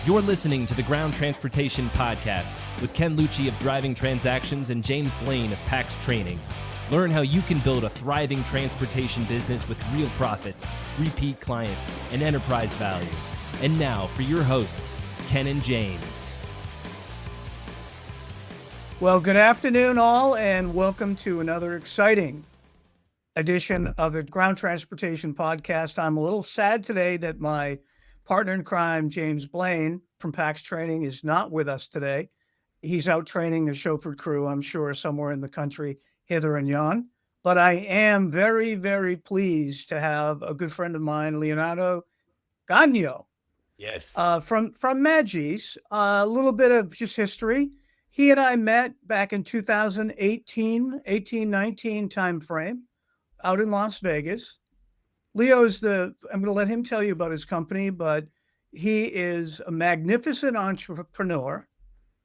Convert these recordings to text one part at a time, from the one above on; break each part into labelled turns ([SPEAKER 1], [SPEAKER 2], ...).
[SPEAKER 1] You're listening to the Ground Transportation Podcast with Ken Lucci of Driving Transactions and James Blaine of PAX Training. Learn how you can build a thriving transportation business with real profits, repeat clients, and enterprise value. And now for your hosts, Ken and James.
[SPEAKER 2] Well, good afternoon all, and welcome to another exciting edition of the Ground Transportation Podcast. I'm a little sad today that my partner in crime, James Blaine from PAX Training, is not with us today. He's out training a chauffeur crew, I'm sure, somewhere in the country, hither and yon. But I am very, very pleased to have a good friend of mine, Leonardo Gannio.
[SPEAKER 3] Yes.
[SPEAKER 2] From Magiis. A little bit of just history. He and I met back in 2018, 19 timeframe out in Las Vegas. Leo is I'm going to let him tell you about his company, but he is a magnificent entrepreneur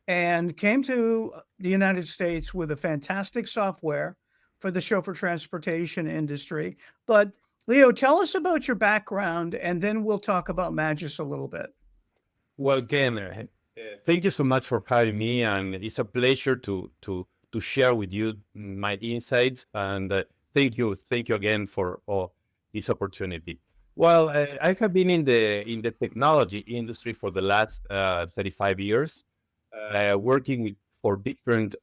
[SPEAKER 2] and came to the United States with a fantastic software for the chauffeur transportation industry. But Leo, tell us about your background, and then we'll talk about Magiis a little bit.
[SPEAKER 3] Well, Ken, thank you so much for having me, and it's a pleasure to share with you my insights. And thank you again for this opportunity. Well, I have been in the technology industry for the last 35 years, working for different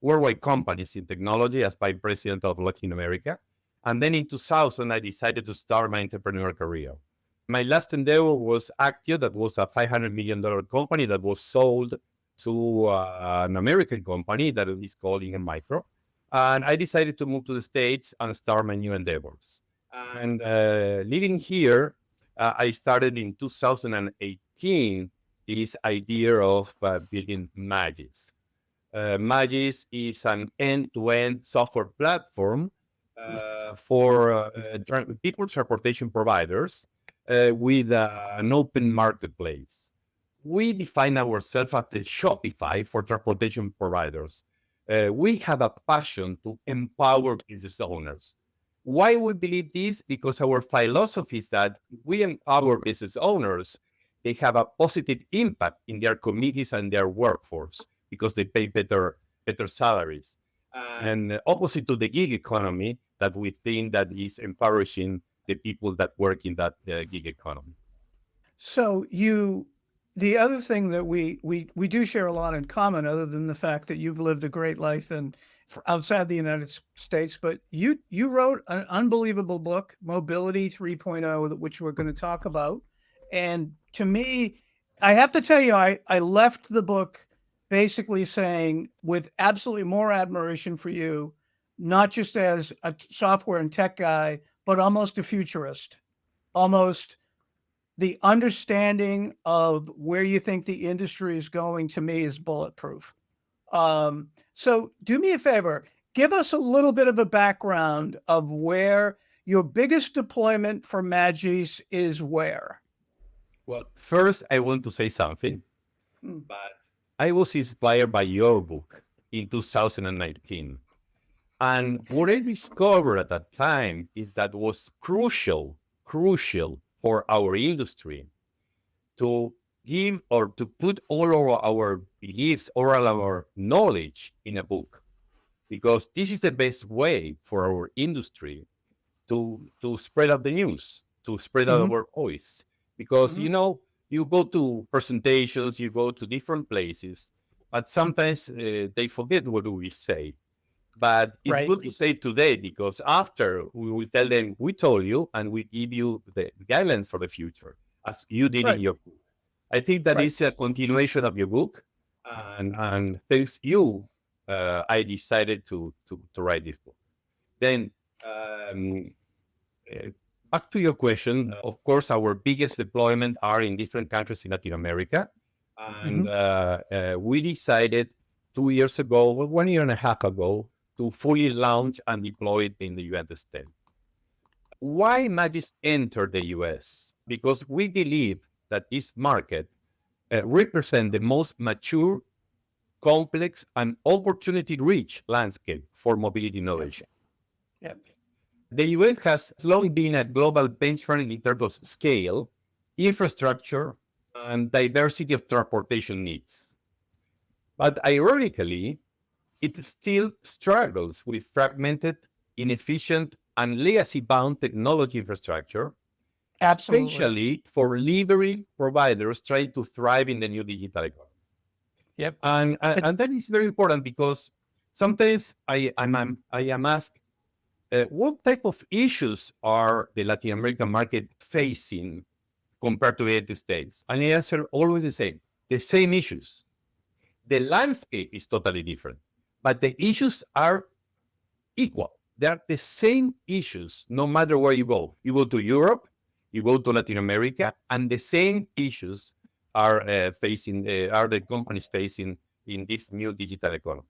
[SPEAKER 3] worldwide companies in technology as vice president of Latin America. And then in 2000, I decided to start my entrepreneur career. My last endeavor was Actio, that was a $500 million company that was sold to an American company that is called Inc. Micro. And I decided to move to the States and start my new endeavors. And living here, I started in 2018 this idea of building Magiis. Magiis is an end-to-end software platform for people transportation providers with an open marketplace. We define ourselves as the Shopify for transportation providers. We have a passion to empower business owners. Why we believe this? Because our philosophy is that we empower business owners. They have a positive impact in their communities and their workforce because they pay better salaries. And opposite to the gig economy, that we think that is empowering the people that work in that gig economy.
[SPEAKER 2] So the other thing that we do share a lot in common, other than the fact that you've lived a great life and outside the United States, but you wrote an unbelievable book, Mobility 3.0, which we're going to talk about. And to me, I have to tell you, I left the book basically saying with absolutely more admiration for you, not just as a software and tech guy, but almost a futurist, almost the understanding of where you think the industry is going, to me, is bulletproof. So do me a favor, give us a little bit of a background of where your biggest deployment for Magiis is where.
[SPEAKER 3] Well, first, I want to say something, but I was inspired by your book in 2019. And what I discovered at that time is that was crucial for our industry to give or to put all of our beliefs, all of our knowledge in a book, because this is the best way for our industry to spread out the news, to spread out our voice. Because, you know, you go to presentations, you go to different places, but sometimes they forget what we say. But it's good to say today, because after we will tell them, we told you, and we give you the guidelines for the future, as you did in your book. I think that is a continuation of your book. And thanks you, I decided to write this book. Then, back to your question, of course, our biggest deployment are in different countries in Latin America. And we decided 2 years ago, 1 year and a half ago, to fully launch and deploy it in the United States. Why Magiis entered the US? Because we believe that this market represents the most mature, complex, and opportunity-rich landscape for mobility innovation.
[SPEAKER 2] Yep.
[SPEAKER 3] The US has long been a global benchmark in terms of scale, infrastructure, and diversity of transportation needs. But ironically, it still struggles with fragmented, inefficient, and legacy-bound technology infrastructure,
[SPEAKER 2] Absolutely.
[SPEAKER 3] especially for delivery providers trying to thrive in the new digital economy.
[SPEAKER 2] Yep.
[SPEAKER 3] And that is very important because sometimes I am asked, what type of issues are the Latin American market facing compared to the United States? And the answer always the same issues. The landscape is totally different, but the issues are equal. They are the same issues no matter where you go. You go to Europe, you go to Latin America, and the same issues are are the companies facing in this new digital economy.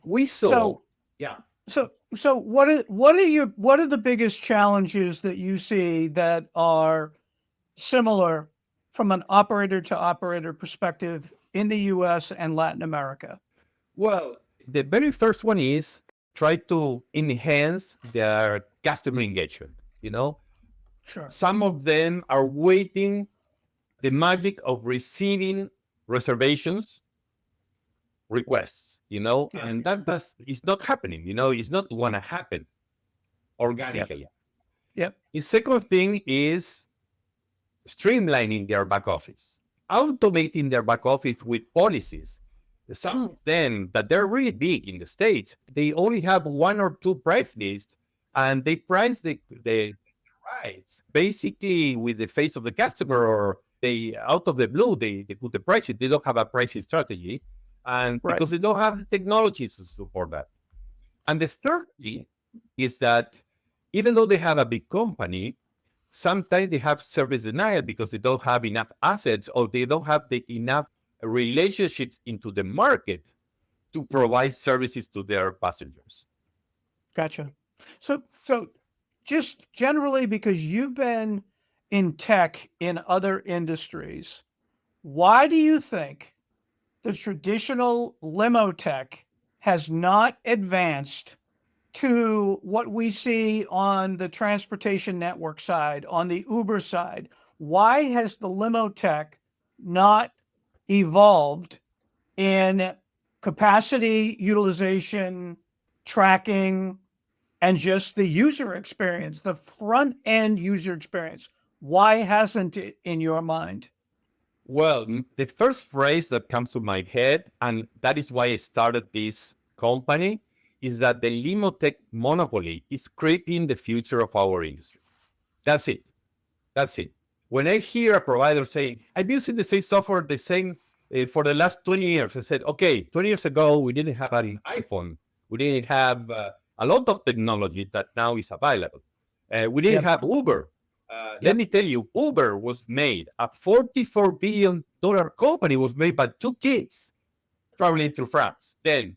[SPEAKER 3] We saw,
[SPEAKER 2] So,
[SPEAKER 3] yeah.
[SPEAKER 2] so what are the biggest challenges that you see that are similar from an operator to operator perspective in the US and Latin America?
[SPEAKER 3] Well, the very first one is try to enhance their customer engagement.
[SPEAKER 2] Sure.
[SPEAKER 3] Some of them are waiting the magic of receiving reservations requests,
[SPEAKER 2] Yeah.
[SPEAKER 3] and it's not happening, it's not going to happen organically.
[SPEAKER 2] Yep.
[SPEAKER 3] The second thing is streamlining their back office, automating their back office with policies. Some of them that they're really big in the States, they only have one or two price lists, and they price the rides basically with the face of the customer, or they out of the blue they put the prices. They don't have a pricing strategy, and
[SPEAKER 2] Right.
[SPEAKER 3] because they don't have the technologies to support that. And the third thing is that even though they have a big company, sometimes they have service denial because they don't have enough assets, or they don't have enough relationships into the market to provide services to their passengers.
[SPEAKER 2] Gotcha. So just generally, because you've been in tech in other industries, why do you think the traditional limo tech has not advanced to what we see on the transportation network side, on the Uber side? Why has the limo tech not evolved in capacity utilization, tracking, and just the user experience, the front end user experience? Why hasn't it in your mind?
[SPEAKER 3] Well, the first phrase that comes to my head, and that is why I started this company, is that the limo tech monopoly is creeping the future of our industry. That's it. That's it. When I hear a provider saying, I've used the same software, the same for the last 20 years, I said, okay, 20 years ago, we didn't have an iPhone. We didn't have a lot of technology that now is available. We didn't have Uber. Let me tell you, Uber was made, a $44 billion company was made by two kids traveling through France. Then,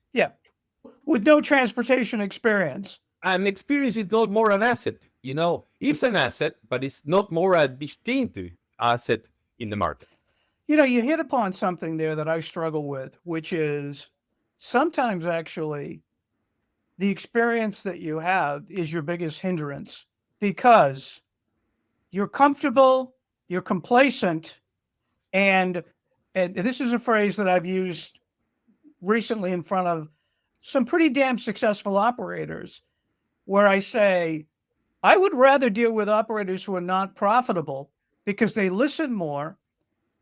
[SPEAKER 2] with no transportation experience.
[SPEAKER 3] And experience is not more an asset. It's an asset, but it's not more a distinct asset in the market.
[SPEAKER 2] You hit upon something there that I struggle with, which is sometimes actually the experience that you have is your biggest hindrance because you're comfortable, you're complacent, and this is a phrase that I've used recently in front of some pretty damn successful operators, where I say, I would rather deal with operators who are not profitable because they listen more.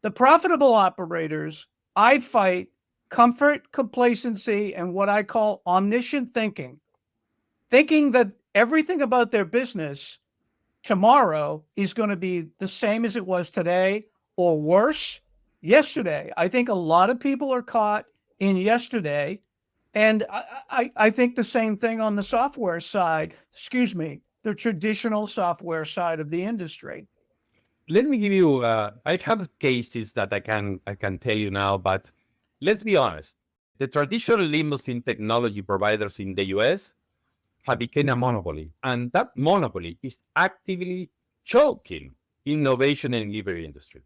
[SPEAKER 2] The profitable operators, I fight comfort, complacency, and what I call omniscient thinking that everything about their business tomorrow is going to be the same as it was today or worse yesterday. I think a lot of people are caught in yesterday. And I think the same thing on the software side, the traditional software side of the industry.
[SPEAKER 3] Let me give you, I have cases that I can tell you now, but let's be honest. The traditional limousine technology providers in the US have become a monopoly, and that monopoly is actively choking innovation in the delivery industry.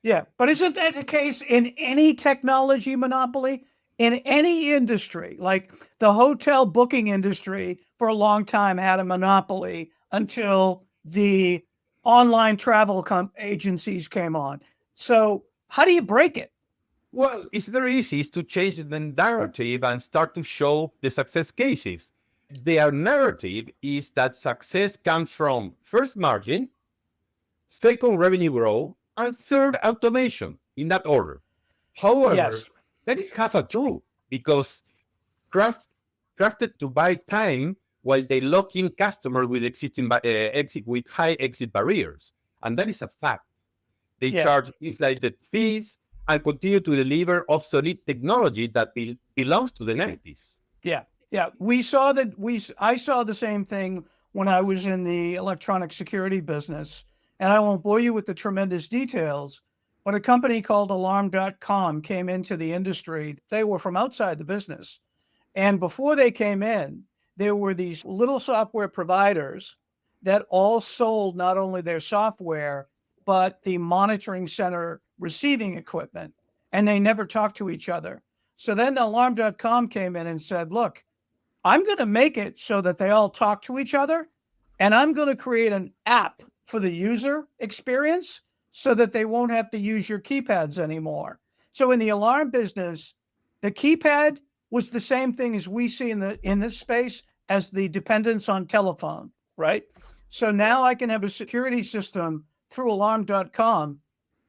[SPEAKER 2] Yeah, but isn't that the case in any technology monopoly? In any industry, like the hotel booking industry for a long time had a monopoly until the online travel agencies came on. So how do you break it?
[SPEAKER 3] Well, it's very easy. It's to change the narrative and start to show the success cases. Their narrative is that success comes from first margin, second revenue growth, and third automation in that order. However,
[SPEAKER 2] Yes.
[SPEAKER 3] that is half a true because craft, crafted to buy time while they lock in customer with with high exit barriers, and that is a fact. They
[SPEAKER 2] Yeah.
[SPEAKER 3] charge inflated fees and continue to deliver obsolete technology that belongs to the 90s.
[SPEAKER 2] Yeah. Yeah. I saw the same thing when I was in the electronic security business. And I won't bore you with the tremendous details, but a company called alarm.com came into the industry. They were from outside the business. And before they came in, there were these little software providers that all sold not only their software, but the monitoring center receiving equipment. And they never talked to each other. So then alarm.com came in and said, look, I'm going to make it so that they all talk to each other. And I'm going to create an app for the user experience so that they won't have to use your keypads anymore. So in the alarm business, the keypad was the same thing as we see in this space as the dependence on telephone, right? So now I can have a security system through alarm.com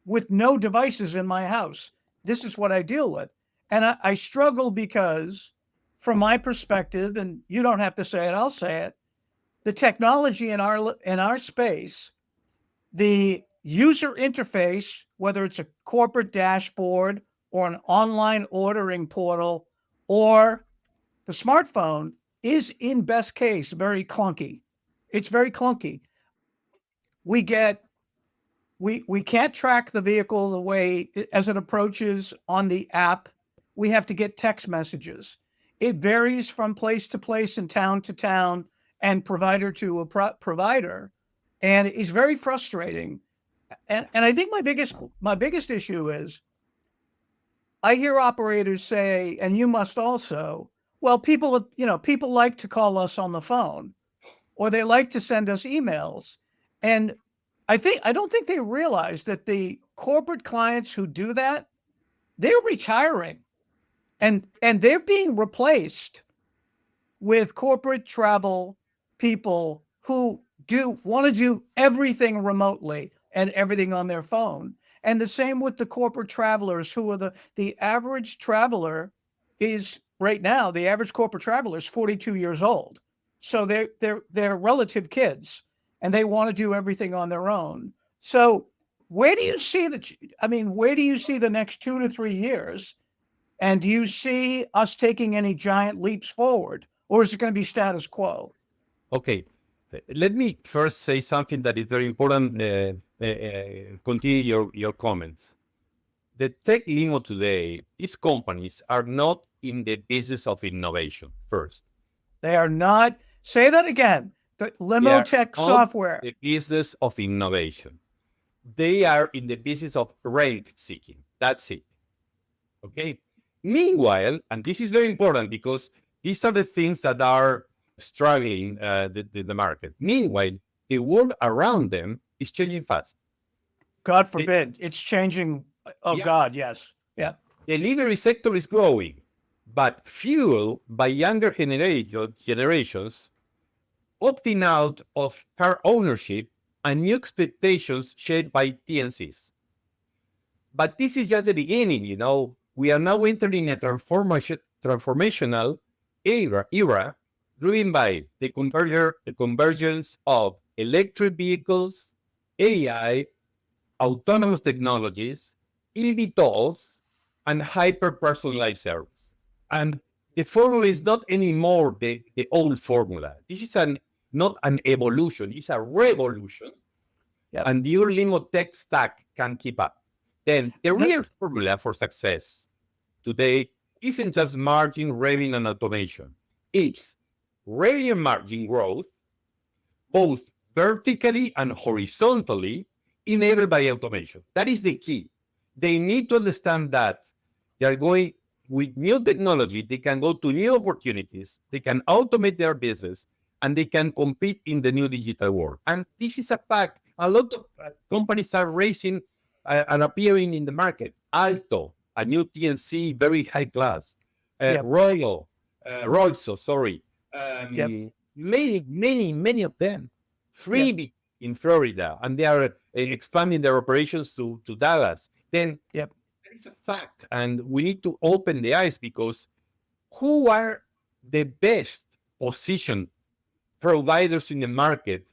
[SPEAKER 2] with no devices in my house. This is what I deal with. And I struggle because, from my perspective, and you don't have to say it, I'll say it, the technology in our space, the user interface, whether it's a corporate dashboard or an online ordering portal or the smartphone, is in best case very clunky. It's very clunky. We get we can't track the vehicle the way as it approaches on the app. We have to get text messages. It varies from place to place and town to town and provider to a provider, and it's very frustrating. And I think my biggest issue is I hear operators say, and you must also, well, people like to call us on the phone or they like to send us emails. And I don't think they realize that the corporate clients who do that, they're retiring and they're being replaced with corporate travel people who want to do everything remotely and everything on their phone. And the same with the corporate travelers who are the average traveler is right now, the average corporate traveler is 42 years old. So they're relative kids and they want to do everything on their own. So where do you see where do you see the next 2 to 3 years? And do you see us taking any giant leaps forward, or is it going to be status quo?
[SPEAKER 3] Okay, let me first say something that is very important. Continue your comments. The tech limo today, these companies are not in the business of innovation. First,
[SPEAKER 2] They are not. Say that again. The
[SPEAKER 3] they
[SPEAKER 2] limo
[SPEAKER 3] are
[SPEAKER 2] tech
[SPEAKER 3] not
[SPEAKER 2] software.
[SPEAKER 3] the business of innovation. They are in the business of rent seeking. That's it. Okay. Meanwhile, and this is very important because these are the things that are struggling the market. Meanwhile, the world around them is changing fast.
[SPEAKER 2] God
[SPEAKER 3] The,
[SPEAKER 2] forbid it's changing. Oh
[SPEAKER 3] yeah,
[SPEAKER 2] God, yes, yeah.
[SPEAKER 3] the delivery sector is growing, but fueled by younger generations opting out of car ownership and new expectations shared by TNCs. But this is just the beginning, you know. We are now entering a transformational era driven by the convergence of electric vehicles, AI, autonomous technologies, EV tolls, and hyper-personalized service. And the formula is not anymore the old formula. This is not an evolution, it's a revolution.
[SPEAKER 2] Yep.
[SPEAKER 3] And your limo tech stack can keep up. Then the real formula for success today isn't just margin, revenue, and automation. It's revenue margin growth, both vertically and horizontally, enabled by automation. That is the key. They need to understand that they are going with new technology, they can go to new opportunities, they can automate their business, and they can compete in the new digital world. And this is a fact. A lot of companies are raising and appearing in the market. Alto, a new TNC, very high class.
[SPEAKER 2] Yep.
[SPEAKER 3] Royso, sorry.
[SPEAKER 2] Yep.
[SPEAKER 3] Many of them. Freebie in Florida, and they are expanding their operations to Dallas. Then
[SPEAKER 2] Yep.
[SPEAKER 3] it's a fact, and we need to open the eyes, because who are the best positioned providers in the market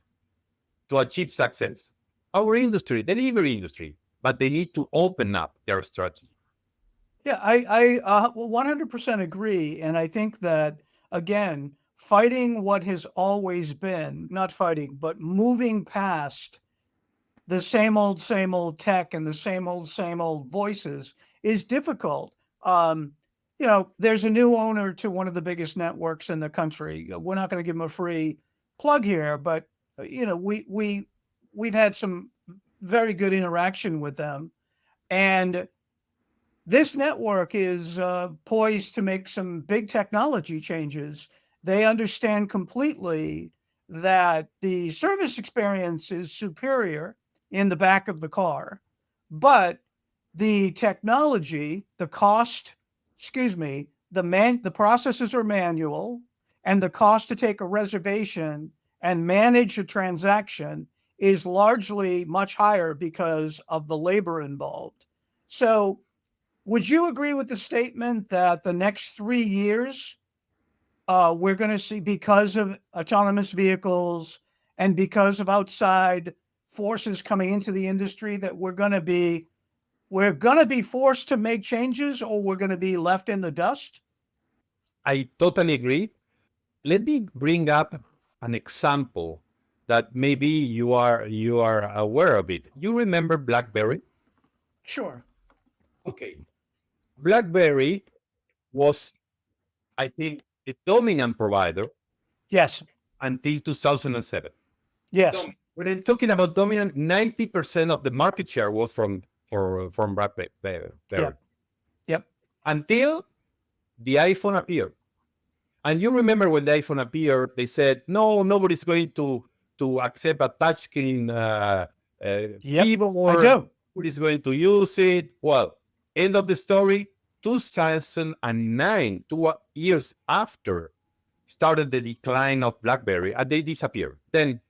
[SPEAKER 3] to achieve success? Our industry, the delivery industry, but they need to open up their strategy.
[SPEAKER 2] Yeah, I 100% agree. And I think that, again, fighting what has always been, not fighting, but moving past the same old tech and the same old voices is difficult. There's a new owner to one of the biggest networks in the country. We're not going to give them a free plug here, but we've had some very good interaction with them, and this network is poised to make some big technology changes. They understand completely that the service experience is superior in the back of the car, but the technology, the cost, the processes are manual, and the cost to take a reservation and manage a transaction is largely much higher because of the labor involved. So, would you agree with the statement that the next 3 years, we're going to see, because of autonomous vehicles and because of outside forces coming into the industry, that we're going to be forced to make changes, or we're going to be left in the dust?
[SPEAKER 3] I totally agree. Let me bring up an example that maybe you are aware of it. You remember BlackBerry?
[SPEAKER 2] Sure.
[SPEAKER 3] Okay. BlackBerry was, I think, the dominant provider
[SPEAKER 2] Yes.
[SPEAKER 3] until 2007.
[SPEAKER 2] Yes.
[SPEAKER 3] When I'm talking about dominant, 90% of the market share was from BlackBerry.
[SPEAKER 2] Yep. Yep.
[SPEAKER 3] Until the iPhone appeared. And you remember when the iPhone appeared, they said, no, nobody's going to accept a touchscreen
[SPEAKER 2] Yep.
[SPEAKER 3] keyboard.
[SPEAKER 2] I do.
[SPEAKER 3] Nobody's going to use it. Well, end of the story, 2009, 2 years after, started the decline of BlackBerry, and they disappeared. Then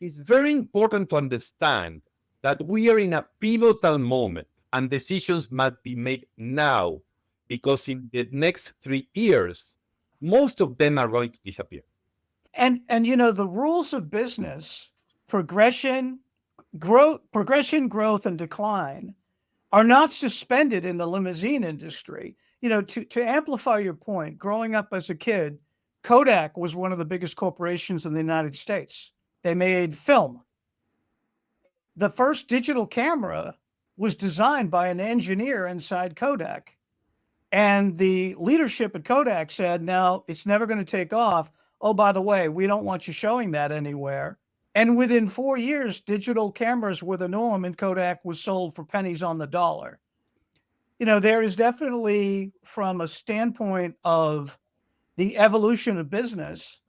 [SPEAKER 3] it's very important to understand that we are in a pivotal moment, and decisions must be made now, because in the next 3 years, most of them are going to disappear.
[SPEAKER 2] And the rules of business, progression, growth, and decline are not suspended in the limousine industry. To amplify your point, growing up as a kid, Kodak was one of the biggest corporations in the United States. They made film. The first digital camera was designed by an engineer inside Kodak. And the leadership at Kodak said, no, it's never going to take off. Oh, by the way, we don't want you showing that anywhere. And within 4 years, digital cameras were the norm, and Kodak was sold for pennies on the dollar. There is definitely, from a standpoint of the evolution of business,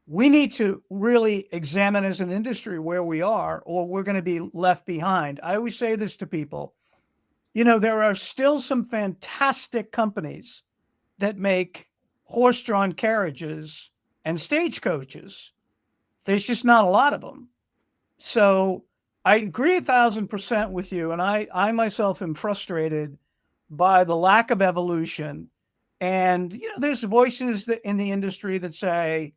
[SPEAKER 2] we need to really examine as an industry where we are, or we're going to be left behind. I always say this to people. There are still some fantastic companies that make horse-drawn carriages and stagecoaches. There's just not a lot of them. So I agree 1,000% with you. And I myself am frustrated by the lack of evolution. And, there's voices in the industry that say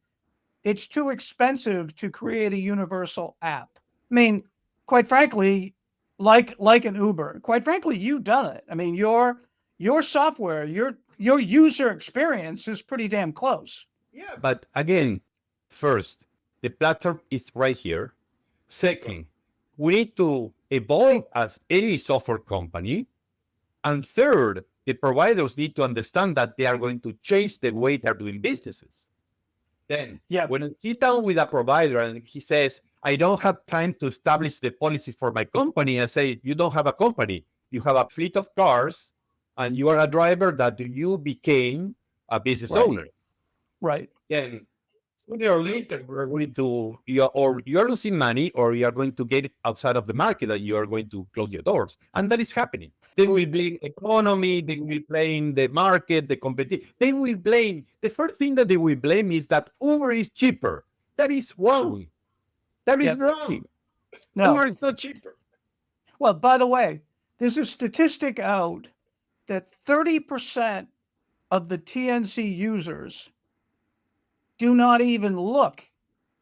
[SPEAKER 2] it's too expensive to create a universal app. I mean, quite frankly, like an Uber, quite frankly, you've done it. I mean, your software, your user experience is pretty damn close.
[SPEAKER 3] Yeah. But again, first, the platform is right here. Second, we need to evolve as any software company. And third, the providers need to understand that they are going to change the way they're doing businesses. Then, when I sit down with a provider and he says, I don't have time to establish the policies for my company, I say, you don't have a company. You have a fleet of cars, and you are a driver that you became a business owner.
[SPEAKER 2] Right.
[SPEAKER 3] And sooner or later, we're going to, you're losing money, or you are going to get outside of the market, that you are going to close your doors. And that is happening. They will blame economy, they will blame the market, the competition. They will blame, the first thing that they will blame is that Uber is cheaper. That is wrong. That is
[SPEAKER 2] Yep.
[SPEAKER 3] wrong.
[SPEAKER 2] No.
[SPEAKER 3] Uber is not cheaper.
[SPEAKER 2] Well, by the way, there's a statistic out that 30% of the TNC users do not even look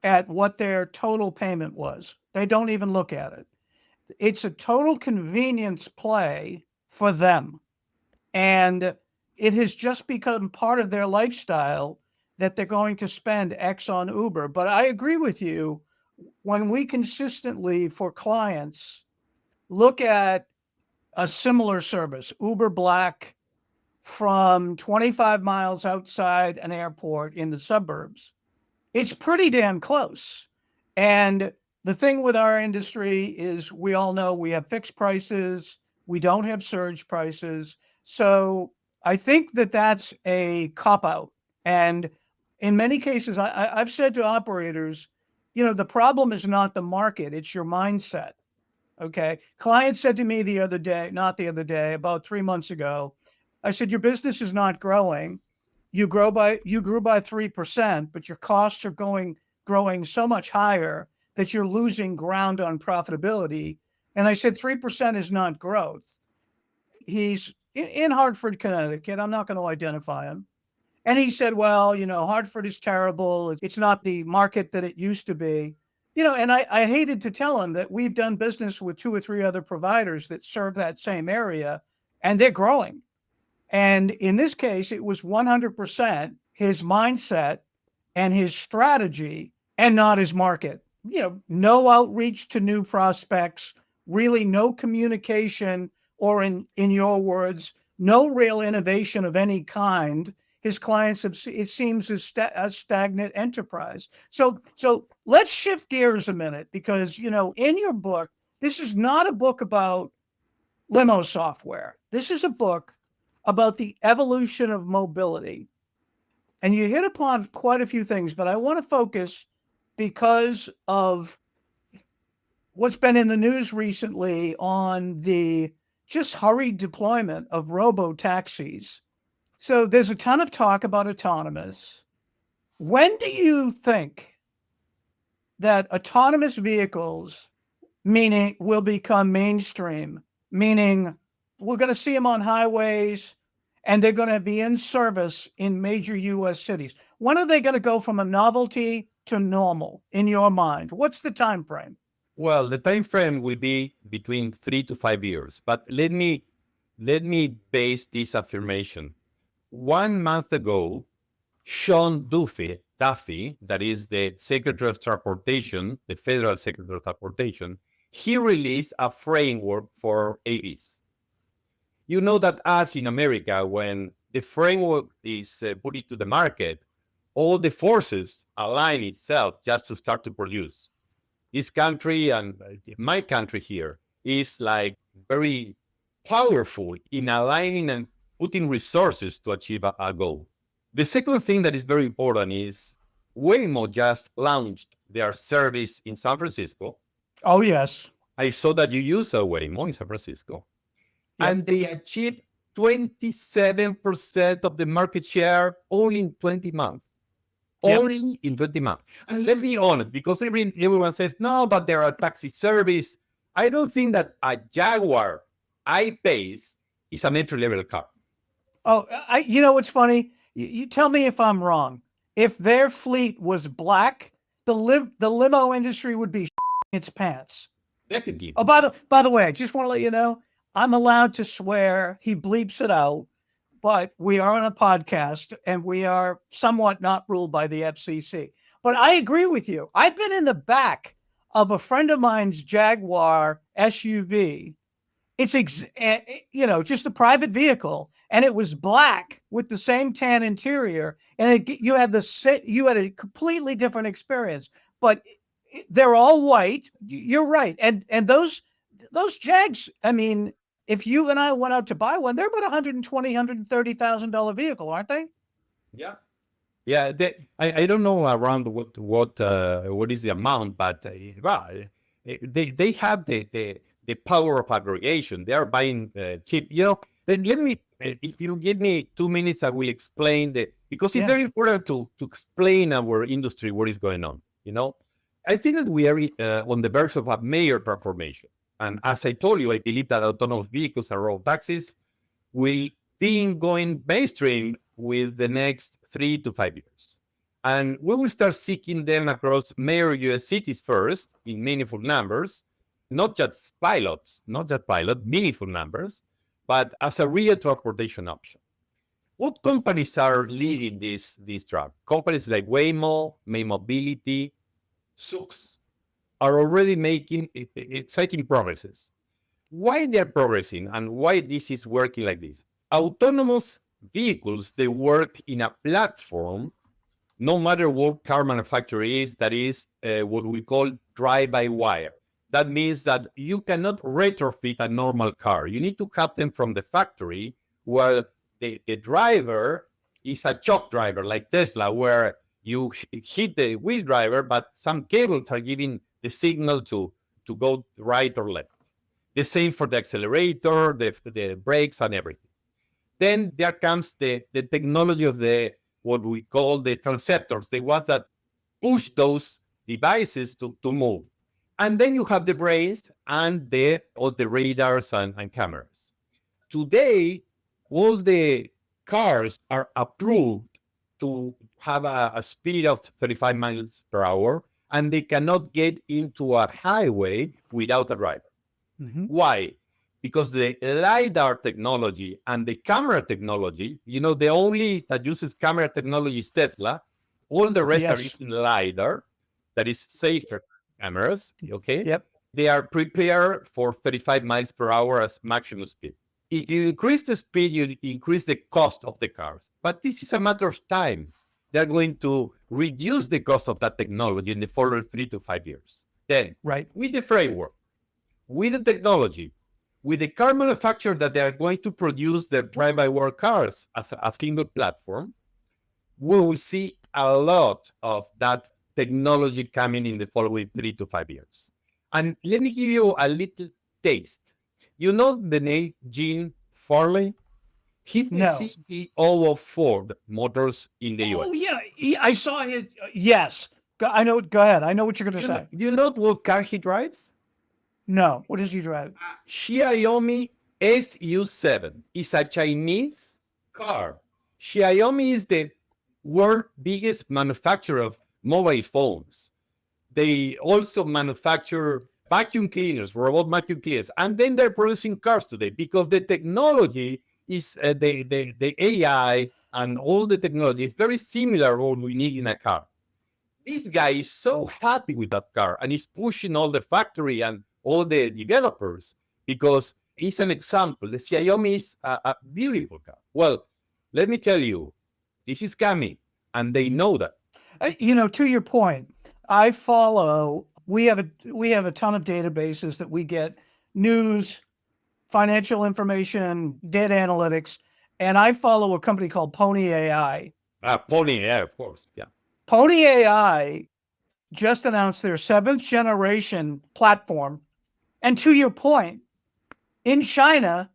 [SPEAKER 2] at what their total payment was. They don't even look at it. It's a total convenience play for them. And it has just become part of their lifestyle that they're going to spend X on Uber. But I agree with you. When we consistently, for clients, look at a similar service, Uber Black, from 25 miles outside an airport in the suburbs, it's pretty damn close. And the thing with our industry is, we all know we have fixed prices. We don't have surge prices. So I think that that's a cop out. And in many cases, I've said to operators, the problem is not the market, it's your mindset. Okay. Client said to me about 3 months ago, I said, your business is not growing. You grew by 3%, but your costs are growing so much higher that you're losing ground on profitability. And I said, 3% is not growth. He's in Hartford, Connecticut. I'm not going to identify him. And he said, well, Hartford is terrible. It's not the market that it used to be. And I hated to tell him that we've done business with 2 or 3 other providers that serve that same area, and they're growing. And in this case, it was 100% his mindset and his strategy, and not his market. No outreach to new prospects, really no communication, or in your words, no real innovation of any kind. His clients have, it seems, a stagnant enterprise. So let's shift gears a minute, because, in your book, this is not a book about limo software. This is a book about the evolution of mobility. And you hit upon quite a few things, but I want to focus, because of what's been in the news recently, on the just hurried deployment of robo-taxis. So there's a ton of talk about autonomous. When do you think that autonomous vehicles, meaning, will become mainstream, meaning we're going to see them on highways and they're going to be in service in major US cities? When are they going to go from a novelty to normal, in your mind? What's the time frame?
[SPEAKER 3] Well, the time frame will be between 3 to 5 years. But let me base this affirmation. 1 month ago, Sean Duffy, that is the Secretary of Transportation, the Federal Secretary of Transportation, he released a framework for AVs. You know that as in America, when the framework is put into the market, all the forces align itself just to start to produce. This country, and my country here, is like very powerful in aligning and putting resources to achieve a goal. The second thing that is very important is Waymo just launched their service in San Francisco.
[SPEAKER 2] Oh, yes.
[SPEAKER 3] I saw that you use a Waymo in San Francisco. Yep. And they achieved 27% of the market share only in 20 months. Yep. Only in 20 months. And let's be honest, because everyone says, no, but there are taxi service. I don't think that a Jaguar I-Pace is an entry-level car.
[SPEAKER 2] Oh, what's funny? You tell me if I'm wrong. If their fleet was black, the limo industry would be its pants.
[SPEAKER 3] Definitely.
[SPEAKER 2] Oh, by the way, I just want to let you know, I'm allowed to swear. He bleeps it out, but we are on a podcast and we are somewhat not ruled by the FCC. But I agree with you. I've been in the back of a friend of mine's Jaguar SUV. It's just a private vehicle, and it was black with the same tan interior, and you had a completely different experience. But they're all white. You're right, and those Jags. I mean, if you and I went out to buy one, they're about $120,000, $130,000 vehicle, aren't they?
[SPEAKER 3] Yeah. Yeah, I don't know around what is the amount, but well, they have the power of aggregation. They are buying cheap. Then let me, if you give me 2 minutes, I will explain because it's
[SPEAKER 2] Yeah.
[SPEAKER 3] very important to explain our industry what is going on. I think that we are on the verge of a major transformation. And as I told you, I believe that autonomous vehicles and road taxis will be going mainstream with the next 3 to 5 years. And we will start seeking them across major US cities first in meaningful numbers, not just pilot, meaningful numbers, but as a real transportation option. What companies are leading this track? Companies like Waymo, May Mobility, Sux are already making exciting progresses. Why they're progressing and why this is working like this? Autonomous vehicles, they work in a platform, no matter what car manufacturer is, that is what we call drive-by-wire. That means that you cannot retrofit a normal car. You need to have them from the factory, where the driver is a shock driver like Tesla, where you hit the wheel driver, but some cables are giving the signal to go right or left. The same for the accelerator, the brakes, and everything. Then there comes the technology of what we call the transceptors, the ones that push those devices to move. And then you have the brains and all the radars and cameras. Today, all the cars are approved to have a speed of 35 miles per hour, and they cannot get into a highway without a driver.
[SPEAKER 2] Mm-hmm.
[SPEAKER 3] Why? Because the LiDAR technology and the camera technology, the only that uses camera technology is Tesla. All the rest are using LiDAR, that is safer cameras, okay?
[SPEAKER 2] Yep.
[SPEAKER 3] They are prepared for 35 miles per hour as maximum speed. If you increase the speed, you increase the cost of the cars. But this is a matter of time. They're going to reduce the cost of that technology in the following 3 to 5 years. Then,
[SPEAKER 2] Right.
[SPEAKER 3] with the framework, with the technology, with the car manufacturer that they are going to produce their drive-by-wire cars as a single platform, we will see a lot of that technology coming in the following 3 to 5 years. And let me give you a little taste. You know the name Gene Farley? He's the
[SPEAKER 2] No.
[SPEAKER 3] CEO of Ford Motors in the US.
[SPEAKER 2] Oh yeah, I saw his. Yes, I know. Go ahead. I know what you're going to say.
[SPEAKER 3] You know what car he drives?
[SPEAKER 2] No, what does he drive?
[SPEAKER 3] Xiaomi SU7 is a Chinese car. Xiaomi is the world's biggest manufacturer of mobile phones. They also manufacture vacuum cleaners, robot vacuum cleaners, and then they're producing cars today because the technology is the AI and all the technology is very similar to what we need in a car. This guy is so happy with that car and he's pushing all the factory and all the developers because it's an example. The Xiaomi is a beautiful car. Well, let me tell you, this is coming and they know that.
[SPEAKER 2] To your point, I follow. We have a ton of databases that we get news, financial information, data analytics, and I follow a company called Pony AI.
[SPEAKER 3] Pony, yeah, of course. Yeah.
[SPEAKER 2] Pony AI just announced their 7th generation platform. And to your point, in China,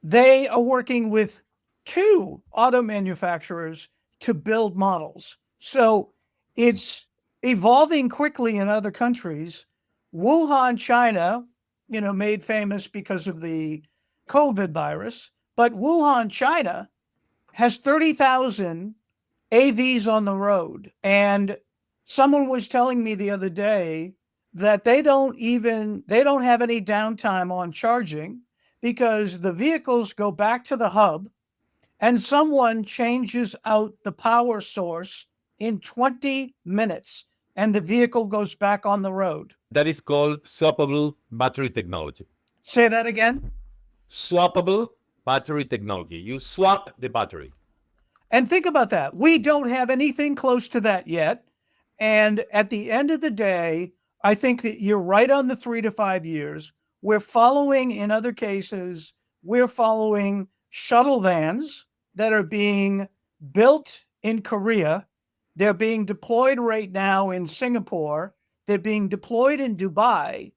[SPEAKER 2] they are working with 2 auto manufacturers to build models. So it's evolving quickly in other countries. Wuhan, China, made famous because of the COVID virus, but Wuhan, China has 30,000 AVs on the road. And someone was telling me the other day that they don't have any downtime on charging because the vehicles go back to the hub and someone changes out the power source in 20 minutes and the vehicle goes back on the road.
[SPEAKER 3] That is called swappable battery technology.
[SPEAKER 2] Say that again.
[SPEAKER 3] Swappable battery technology. You swap the battery.
[SPEAKER 2] And think about that. We don't have anything close to that yet. And at the end of the day, I think that you're right on the 3 to 5 years. We're following, in other cases, we're following shuttle vans that are being built in Korea They're being deployed right now in Singapore. They're being deployed in Dubai.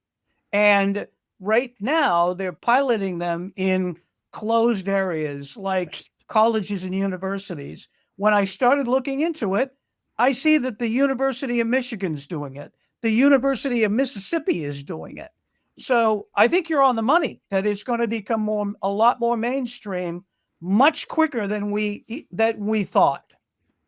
[SPEAKER 2] And right now, they're piloting them in closed areas like colleges and universities. When I started looking into it, I see that the University of Michigan's doing it. The University of Mississippi is doing it. So I think you're on the money that it's going to become a lot more mainstream much quicker than we thought.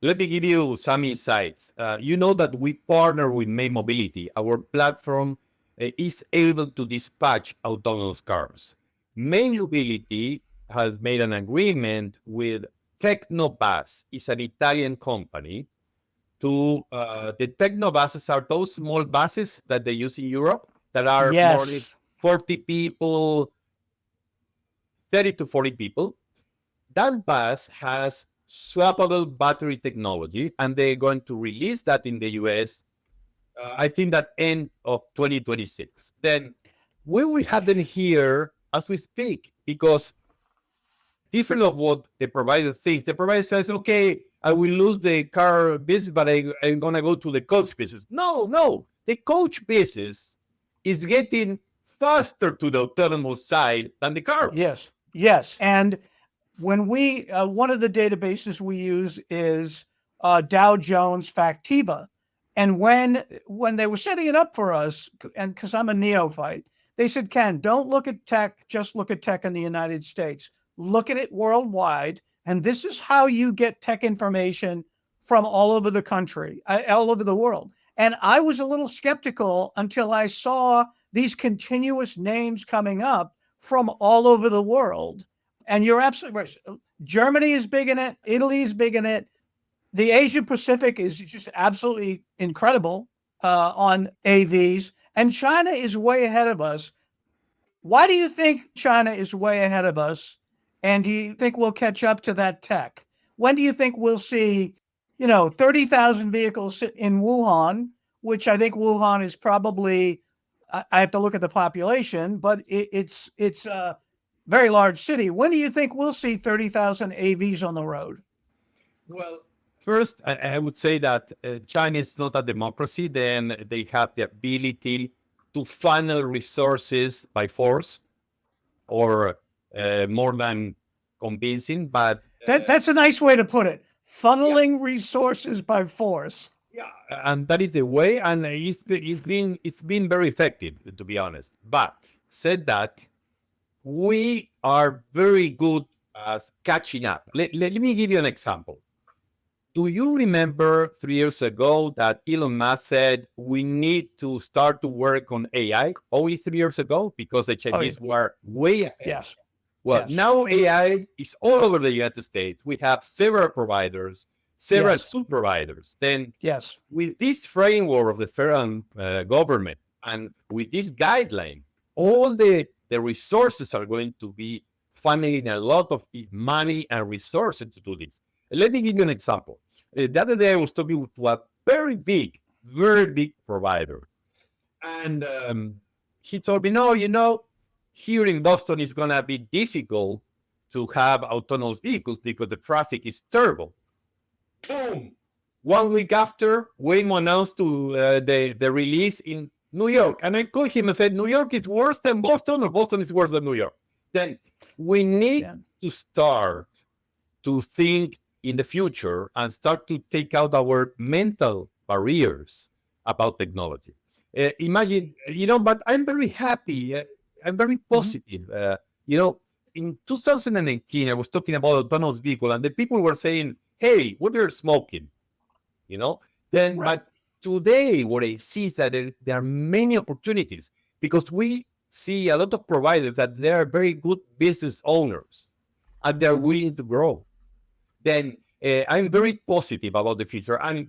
[SPEAKER 3] Let me give you some insights. You know that we partner with May Mobility. Our platform is able to dispatch autonomous cars. May Mobility has made an agreement with Tecnobus. It's an Italian company. The Tecnobuses are those small buses that they use in Europe that are more than
[SPEAKER 2] Yes.
[SPEAKER 3] 40 people, 30 to 40 people. That bus has swappable battery technology, and they're going to release that in the US, I think that end of 2026. Then we will have them here as we speak, because different of what the provider thinks, the provider says, okay, I will lose the car business, but I'm going to go to the coach business. No, the coach business is getting faster to the autonomous side than the cars.
[SPEAKER 2] Yes. And when one of the databases we use is Dow Jones Factiva. And when they were setting it up for us, and because I'm a neophyte, they said, Ken, don't look at tech, just look at tech in the United States. Look at it worldwide. And this is how you get tech information from all over the country, all over the world. And I was a little skeptical until I saw these continuous names coming up from all over the world. And you're absolutely right. Germany is big in it. Italy is big in it. The Asia Pacific is just absolutely incredible on AVs. And China is way ahead of us. Why do you think China is way ahead of us? And do you think we'll catch up to that tech? When do you think we'll see, 30,000 vehicles in Wuhan, which I think Wuhan is probably, I have to look at the population, but it's a very large city. When do you think we'll see 30,000 AVs on the road?
[SPEAKER 3] Well, first, I would say that China is not a democracy. Then they have the ability to funnel resources by force, or more than convincing. But
[SPEAKER 2] that's a nice way to put it. Funneling resources by force.
[SPEAKER 3] Yeah, and that is the way, and it's been very effective, to be honest. But said that, we are very good at catching up. Let me give you an example. Do you remember 3 years ago that Elon Musk said we need to start to work on AI? Only 3 years ago, because the Chinese were way ahead.
[SPEAKER 2] Yes.
[SPEAKER 3] Well, now AI is all over the United States. We have several providers, several sub-providers. Then, with this framework of the federal government, and with this guideline, all the resources are going to be funneling a lot of money and resources to do this. Let me give you an example. The other day I was talking to a very big provider. And he told me, no, here in Boston it's going to be difficult to have autonomous vehicles because the traffic is terrible. Boom! 1 week after, Waymo announced the release in New York. And I called him and said, New York is worse than Boston, or Boston is worse than New York. Then we need to start to think in the future and start to take out our mental barriers about technology. Imagine, but I'm very happy. I'm very positive. In 2018, I was talking about autonomous vehicle, and the people were saying, hey, what are smoking? But today, what I see is that there are many opportunities, because we see a lot of providers that they are very good business owners, and they're willing to grow. Then I'm very positive about the future. And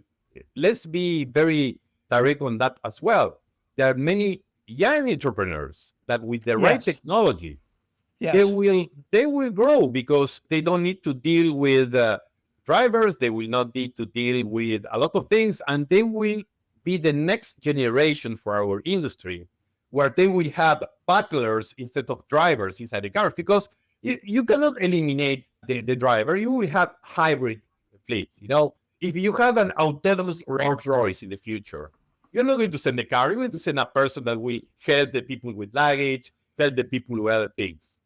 [SPEAKER 3] let's be very direct on that as well. There are many young entrepreneurs that with the right technology, they will grow, because they don't need to deal with drivers. They will not need to deal with a lot of things, and they will be the next generation for our industry, where they will have butlers instead of drivers inside the cars, because you cannot eliminate the driver. You will have hybrid fleet. If you have an autonomous Rolls Royce in the future, you're not going to send a car. You're going to send a person that will help the people with luggage, help the people with other things.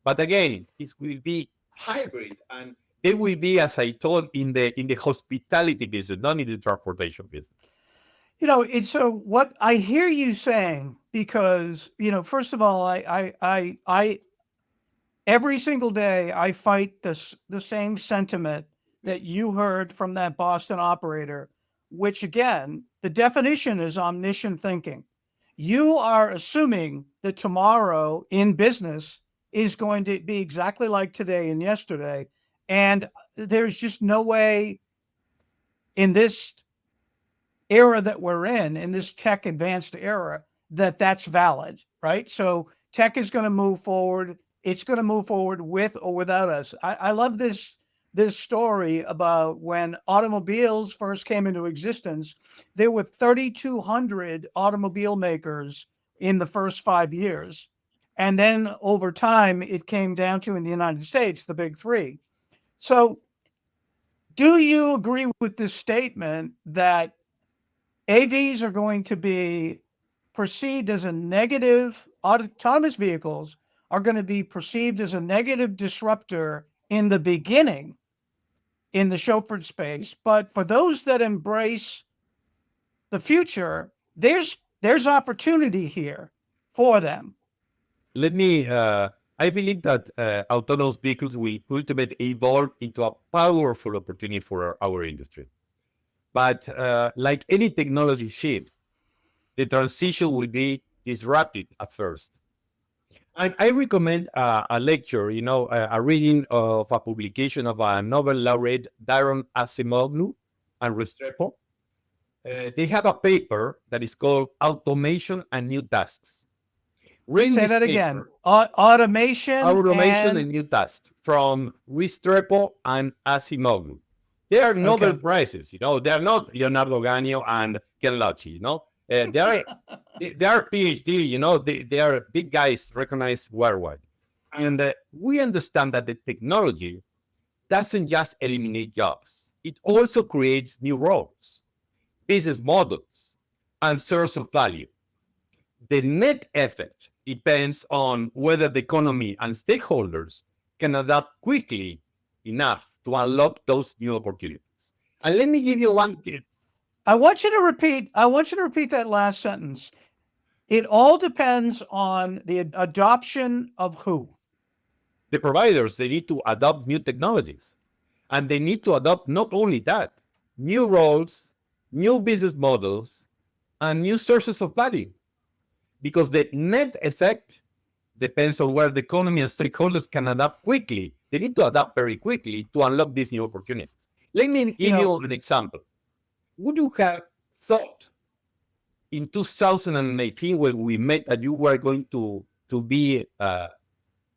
[SPEAKER 3] But again, it will be hybrid, and it will be, as I told, in the hospitality business, not in the transportation business.
[SPEAKER 2] It's so what I hear you saying, because, first of all, I every single day I fight the same sentiment that you heard from that Boston operator, which again, the definition is omniscient thinking. You are assuming that tomorrow in business is going to be exactly like today and yesterday. And there's just no way in this era that we're in this tech advanced era, that's valid, right? So tech is going to move forward. It's going to move forward with or without us. I love this story about when automobiles first came into existence. There were 3,200 automobile makers in the first 5 years. And then over time, it came down to, in the United States, the big three. So do you agree with this statement that AVs are going to be perceived as a negative, autonomous vehicles are going to be perceived as a negative disruptor in the beginning in the chauffeured space, but for those that embrace the future, there's opportunity here for them?
[SPEAKER 3] Let me, I believe that autonomous vehicles will ultimately evolve into a powerful opportunity for our industry. But like any technology shift, the transition will be disruptive at first. And I recommend a lecture, a reading of a publication of a Nobel laureate, Darren Acemoglu and Restrepo. They have a paper that is called Automation and New Tasks.
[SPEAKER 2] Say that again. Automation
[SPEAKER 3] and New Tasks from Restrepo and Acemoglu. They are Nobel prizes, they are not Leonardo Gannio and Ken Lucci, they are PhD, they are big guys recognized worldwide. And we understand that the technology doesn't just eliminate jobs. It also creates new roles, business models, and source of value. The net effect depends on whether the economy and stakeholders can adapt quickly enough to unlock those new opportunities. And let me give you one.
[SPEAKER 2] I want you to repeat that last sentence. It all depends on the adoption of who?
[SPEAKER 3] The providers, they need to adopt new technologies. And they need to adopt not only that, new roles, new business models, and new sources of value. Because the net effect depends on where the economy and stakeholders can adapt quickly. They need to adapt very quickly to unlock these new opportunities. Let me give you an example. Would you have thought in 2018 when we met that you were going to be a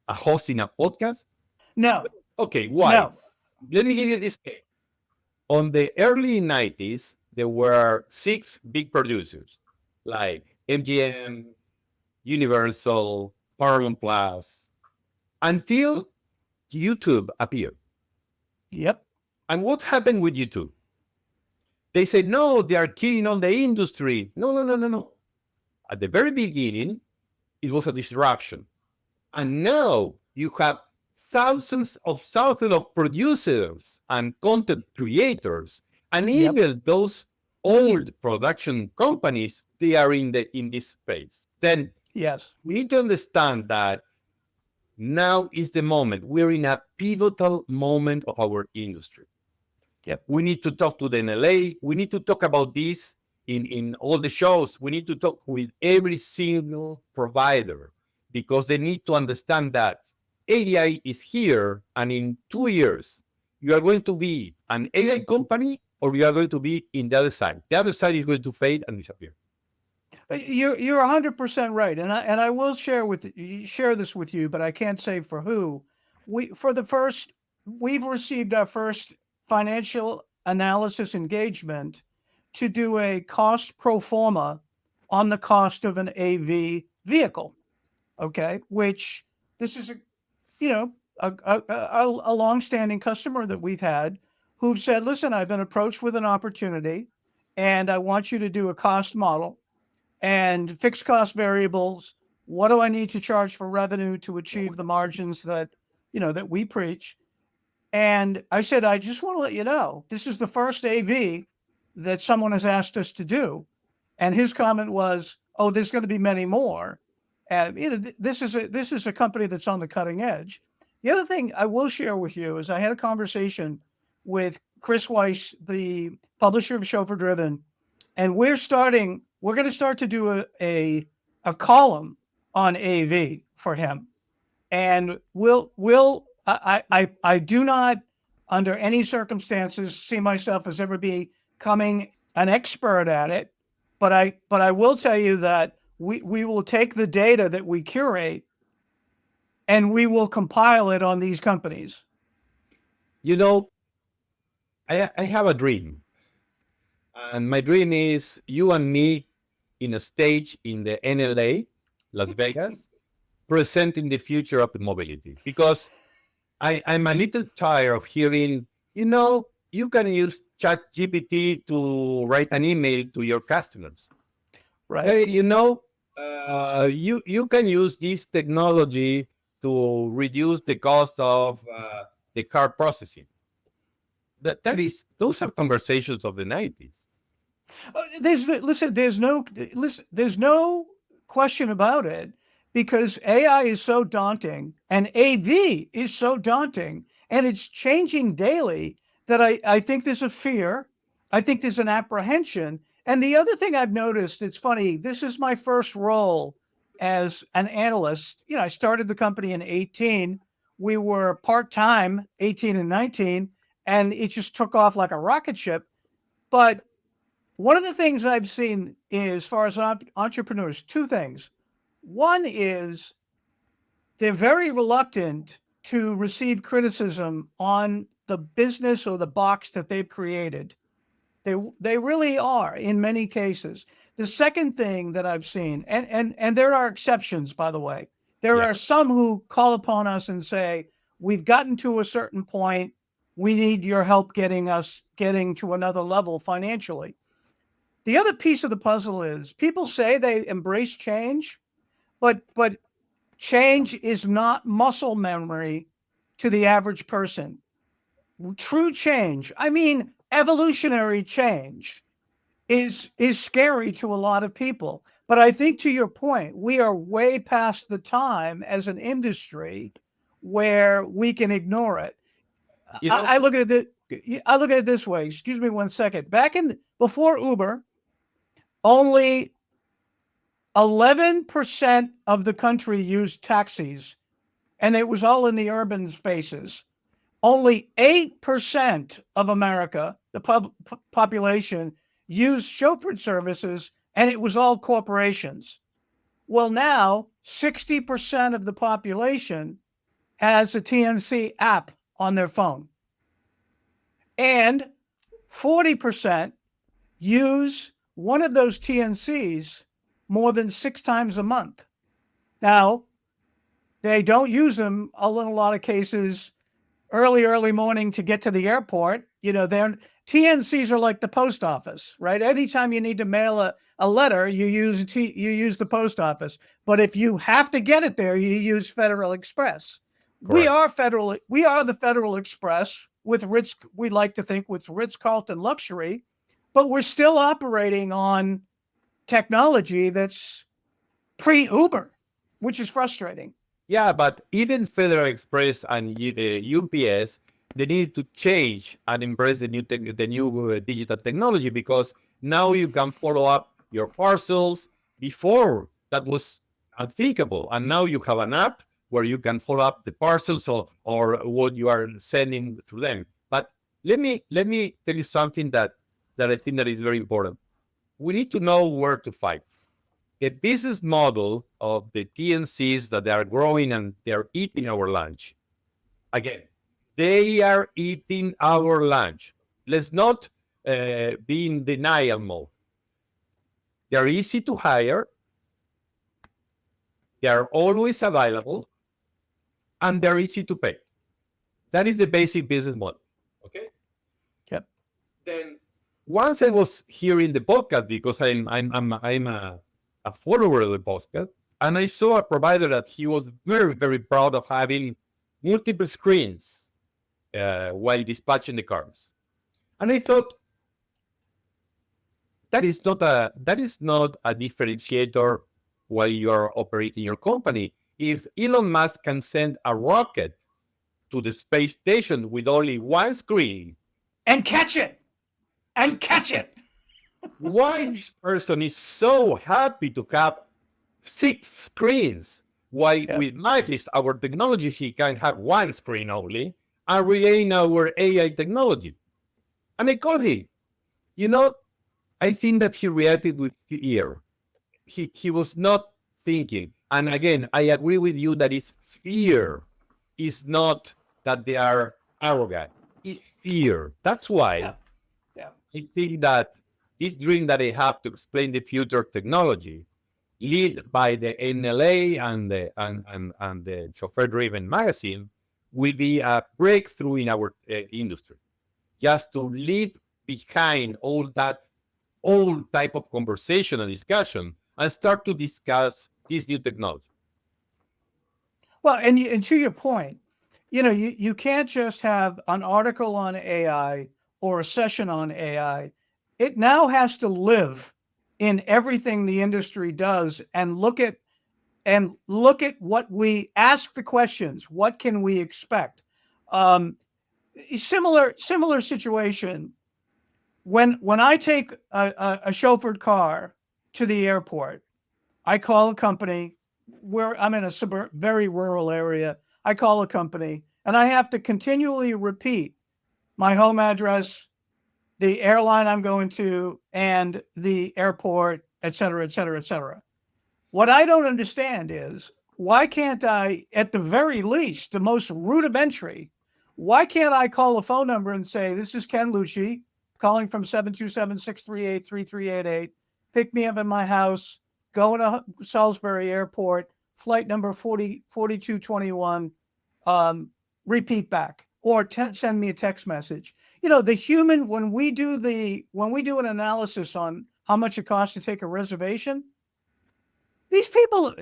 [SPEAKER 3] host in a podcast?
[SPEAKER 2] No.
[SPEAKER 3] Okay, why?
[SPEAKER 2] No.
[SPEAKER 3] Let me give you this case. On the early 90s, there were 6 big producers like MGM, Universal, Paramount Plus, until YouTube appeared.
[SPEAKER 2] Yep.
[SPEAKER 3] And what happened with YouTube? They said, no, they are killing all the industry. No. At the very beginning, it was a disruption. And now you have thousands of producers and content creators. And even those old production companies, they are in this space. Then
[SPEAKER 2] yes,
[SPEAKER 3] we need to understand that now is the moment. We're in a pivotal moment of our industry.
[SPEAKER 2] Yep.
[SPEAKER 3] We need to talk to the NLA. We need to talk about this in all the shows. We need to talk with every single provider because they need to understand that AI is here, and in 2 years, you are going to be an AI company or you are going to be in the other side. The other side is going to fade and disappear.
[SPEAKER 2] You're 100% right, and I will share this with you, but I can't say for who. We've received our first financial analysis engagement to do a cost pro forma on the cost of an AV vehicle. Okay, which this is a longstanding customer that we've had who've said, listen, I've been approached with an opportunity and I want you to do a cost model and fixed cost variables. What do I need to charge for revenue to achieve the margins that, that we preach? And I said, I just want to let you know, this is the first AV that someone has asked us to do. And his comment was, oh, there's going to be many more. And this is a company that's on the cutting edge. The other thing I will share with you is I had a conversation with Chris Weiss, the publisher of Chauffeur Driven, and we're going to start to do a column on AV for him. And I do not, under any circumstances, see myself as ever becoming an expert at it. But I will tell you that we will take the data that we curate and we will compile it on these companies.
[SPEAKER 3] I have a dream. And my dream is you and me in a stage in the NLA, Las Vegas, presenting the future of the mobility. Because I'm a little tired of hearing, you can use ChatGPT to write an email to your customers.
[SPEAKER 2] Right.
[SPEAKER 3] Hey, you can use this technology to reduce the cost of the car processing. Those are conversations of the 90s.
[SPEAKER 2] There's no question about it, because AI is so daunting and AV is so daunting and it's changing daily that I think there's a fear. I think there's an apprehension. And the other thing I've noticed, it's funny, this is my first role as an analyst. I started the company in 18. We were part-time, 18 and 19, and it just took off like a rocket ship. But one of the things I've seen is, as far as entrepreneurs, two things. One is they're very reluctant to receive criticism on the business or the box that they've created. They really are in many cases. The second thing that I've seen, and there are exceptions, by the way, there are some who call upon us and say, we've gotten to a certain point. We need your help getting to another level financially. The other piece of the puzzle is people say they embrace change, but change is not muscle memory to the average person. True change, I mean, evolutionary change is scary to a lot of people. But I think, to your point, we are way past the time as an industry where we can ignore it. I look at it this way. Excuse me 1 second. Before Uber, only 11% of the country used taxis, and it was all in the urban spaces. Only 8% of America, the population, used chauffeured services, and it was all corporations. Well, now 60% of the population has a TNC app on their phone, and 40% use one of those TNCs more than 6 times a month. Now, they don't use them in a lot of cases early morning to get to the airport. Their TNCs are like the post office, right? Anytime you need to mail a letter, you use the post office. But if you have to get it there, you use Federal Express. Correct. We are the Federal Express with we like to think with Ritz-Carlton luxury, but we're still operating on technology that's pre-Uber, which is frustrating.
[SPEAKER 3] Yeah, but even Federal Express and UPS, they need to change and embrace the new digital technology, because now you can follow up your parcels. Before, that was unthinkable, and now you have an app where you can follow up the parcels or what you are sending through them. But let me tell you something that I think that is very important. We need to know where to fight. The business model of the TNCs that they are growing and they're eating our lunch. Again, they are eating our lunch. Let's not be in denial mode. They're easy to hire. They are always available, and they're easy to pay. That is the basic business model. Okay. Then once I was hearing the podcast because I'm a follower of the podcast, and I saw a provider that he was very, very proud of having multiple screens while dispatching the cars. And I thought that is not a differentiator while you are operating your company. If Elon Musk can send a rocket to the space station with only one screen
[SPEAKER 2] and catch it,
[SPEAKER 3] why this person is so happy to have 6 screens, while with Magiis, our technology, he can have one screen only, and rely on our AI technology. And I called him. I think that he reacted with fear. He was not thinking. And again, I agree with you that it's fear. It's not that they are arrogant. It's fear. That's why I think that this dream that I have to explain the future technology, led by the NLA and the Chauffeur-driven magazine, will be a breakthrough in our industry. Just to leave behind all that old type of conversation and discussion and start to discuss this new technology.
[SPEAKER 2] Well, and to your point, you can't just have an article on AI or a session on AI. It now has to live in everything the industry does and look at what we ask the questions. What can we expect? Similar situation. When I take a chauffeured car to the airport, I call a company where I'm in a very rural area. I call a company and I have to continually repeat my home address, the airline I'm going to, and the airport, et cetera, et cetera, et cetera. What I don't understand is, why can't I, at the very least, the most rudimentary, why can't I call a phone number and say, this is Ken Lucci, calling from 727-638-3388, pick me up at my house, going to Salisbury Airport, flight number 4221, repeat back, or send me a text message. The human, when we do an analysis on how much it costs to take a reservation, these people,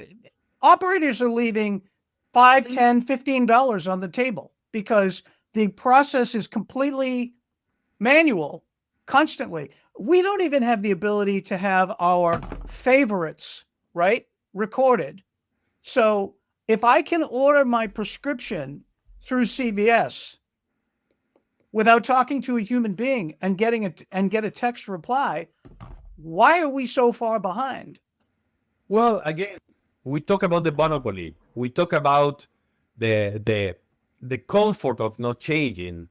[SPEAKER 2] operators are leaving $5, $10, $15 on the table because the process is completely manual constantly. We don't even have the ability to have our favorites, right, recorded. So if I can order my prescription through CVS without talking to a human being and get a text reply, why are we so far behind?
[SPEAKER 3] Well, again, we talk about the monopoly. We talk about the comfort of not changing.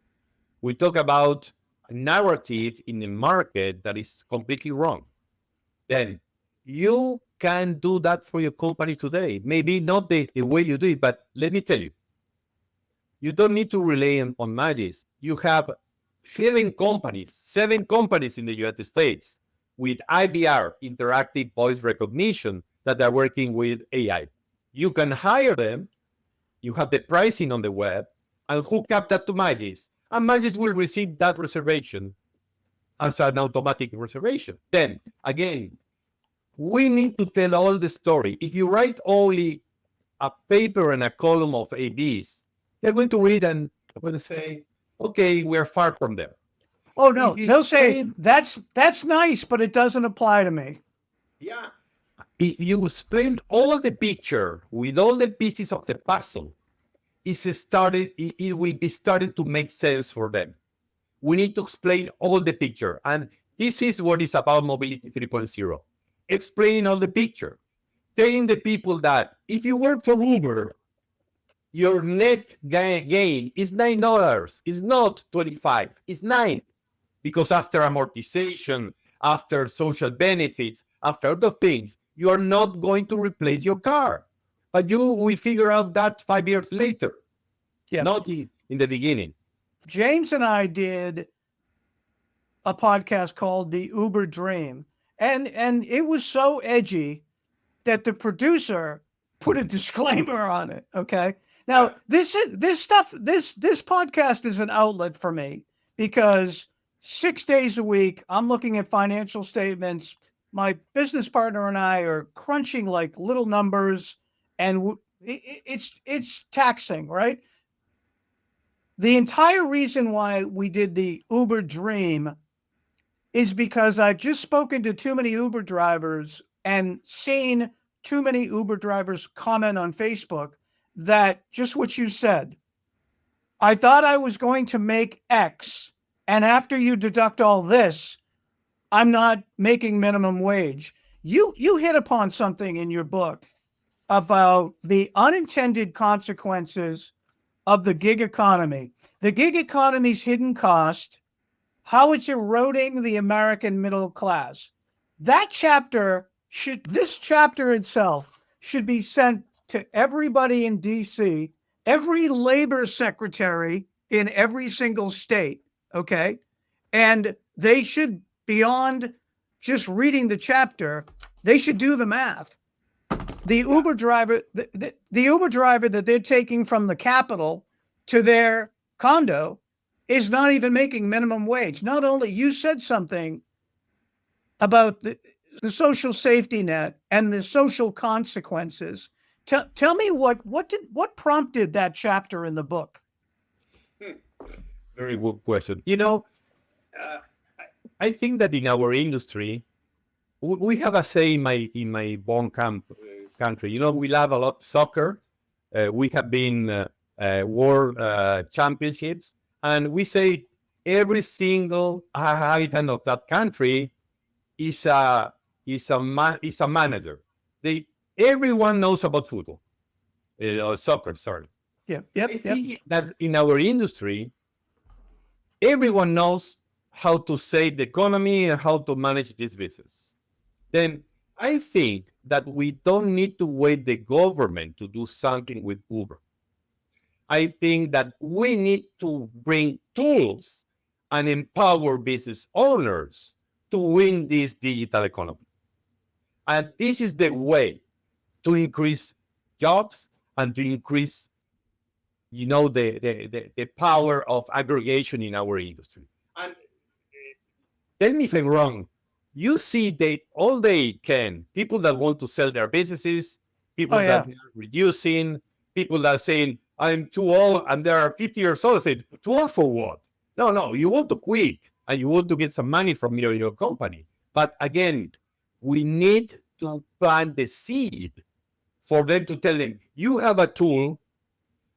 [SPEAKER 3] We talk about a narrative in the market that is completely wrong. Then you can do that for your company today. Maybe not the way you do it, but let me tell you, you don't need to rely on Magiis. You have 7 companies in the United States with IVR, interactive voice recognition, that are working with AI. You can hire them. You have the pricing on the web and hook up that to Magiis. And Magiis will receive that reservation as an automatic reservation. Then, again, we need to tell all the story. If you write only a paper and a column of AVs, they're going to read and they're going to say, okay, we're far from there.
[SPEAKER 2] Oh, no, they'll say, that's nice, but it doesn't apply to me.
[SPEAKER 3] Yeah. If you explain all the picture with all the pieces of the puzzle, it will be starting to make sense for them. We need to explain all the picture. And this is what is about Mobility 3.0. Explaining all the picture. Telling the people that if you work for Uber, your net gain is $9. It's not 25. It's 9. Because after amortization, after social benefits, after other things, you are not going to replace your car. But you will figure out that 5 years later, not in the beginning.
[SPEAKER 2] James and I did a podcast called The Uber Dream. And it was so edgy that the producer put a disclaimer on it. Okay. Now, this podcast is an outlet for me because 6 days a week, I'm looking at financial statements. My business partner and I are crunching like little numbers, and it's taxing, right? The entire reason why we did the Uber Dream is because I've just spoken to too many Uber drivers and seen too many Uber drivers comment on Facebook that just what you said. I thought I was going to make X, and after you deduct all this, I'm not making minimum wage. You hit upon something in your book about the unintended consequences of the gig economy. The gig economy's hidden cost, how it's eroding the American middle class. This chapter itself should be sent to everybody in DC, every labor secretary in every single state, okay? And they should, beyond just reading the chapter, they should do the math. The Uber driver, the Uber driver that they're taking from the Capitol to their condo is not even making minimum wage. Not only you said something about the social safety net and the social consequences. Tell me what prompted that chapter in the book?
[SPEAKER 3] Very good question. Uh, I think that in our industry, we have a say in my born country. We love a lot soccer. We have been world championships, and we say every single habitant of that country is a manager. Everyone knows about football, soccer. Sorry.
[SPEAKER 2] Yep.
[SPEAKER 3] I think that in our industry, everyone knows how to save the economy and how to manage this business. Then I think that we don't need to wait the government to do something with Uber. I think that we need to bring tools and empower business owners to win this digital economy. And this is the way to increase jobs and to increase, the power of aggregation in our industry. And tell me if I'm wrong. You see that all they can, people that want to sell their businesses, people that are reducing, people that are saying, I'm too old, and they are 50 years old, say, too old for what? No, you want to quit, and you want to get some money from your company. But again, we need to plant the seed for them to tell them, you have a tool,